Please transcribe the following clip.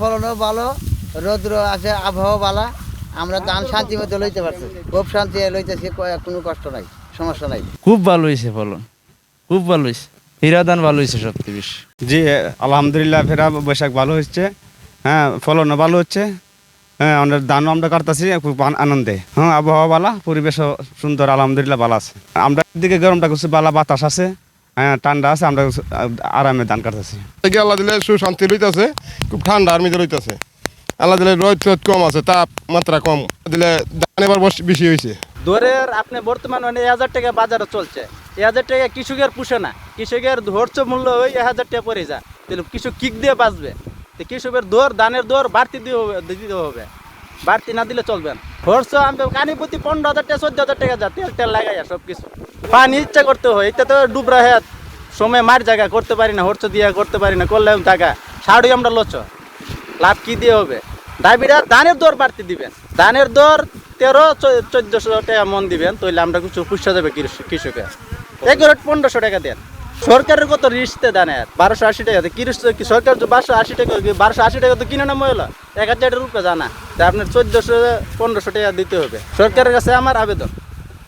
ফলনও ভালো, রৌদ্র আছে, আবহাওয়া ভালো, আমরা ধান শান্তি মতো লইতে পারছি, খুব শান্তি লইতেছি, কোনো কষ্ট নাই, সমস্যা নাই। খুব ভালো হয়েছে ফলন, খুব ভালো হয়েছে, হীরা ধান ভালো হয়েছে সবচেয়ে বেশি। জি আলহামদুলিল্লাহ, ফেরা বৈশাখ ভালো হচ্ছে, হ্যাঁ ফলনও ভালো হচ্ছে, হ্যাঁ আমরা ধানও আমরা কাটতেছি খুব আনন্দে। হ্যাঁ আবহাওয়া ভালো, পরিবেশও সুন্দর, আলহামদুলিল্লাহ ভালো আছে। আমরা দিকে গরমটা করছি, ভালো বাতাস আছে, হ্যাঁ ঠান্ডা আছে, আমরা আরামে ধান কাটতেছি। আল্লাহ দিলে সুশান্তি লইতেছে, খুব ঠান্ডা আর মিজে লইতেছে। আল্লাহ দিলে রোদ কম আছে, তাপমাত্রা কম দিলে ধান এবার বেশি হয়েছে। ধরের আপনি বর্তমান মানে 1000 টাকা বাজারে চলছে, 1000 টাকা কৃষকের পুষে না, কৃষকের ধৈর্য মূল্য ওই 1000 টাকা পড়ে যায়, তাহলে কৃষক কিক দিয়ে বাঁচবে। তো কৃষকের দর ধানের দর বাড়তি দিতে হবে, বাড়তি না দিলে চলবে না। খরচ আমি কানি প্রতি 15,000 টাকা 14,000 টাকা যা তেল লাগাইয়া সব কিছু পানি ইচ্ছা করতে হয়, এটা তো ডুবরা হ্যাঁ সময় মার জায়গা করতে পারি না, হরচ দিয়ে করতে পারি না, করলে টাকা সাড়ে আমরা লচ লাভ কি দিয়ে হবে। দাবিরা ধানের দর বাড়তি দিবেন, ধানের দর 1300-1400 টাকা মন দিবেন, তাহলে আমরা কিছু পুষা যাবে কৃষকের। 1500 টাকা দেন, সরকারের কত রিস্তে ধানের 1280 টাকা, সরকার 1280 টাকা, 1280 টাকা তো কিনে না মহিলা 1000 রুপে জানা, তা আপনার 1400-1500 টাকা দিতে হবে। সরকারের কাছে আমার আবেদন।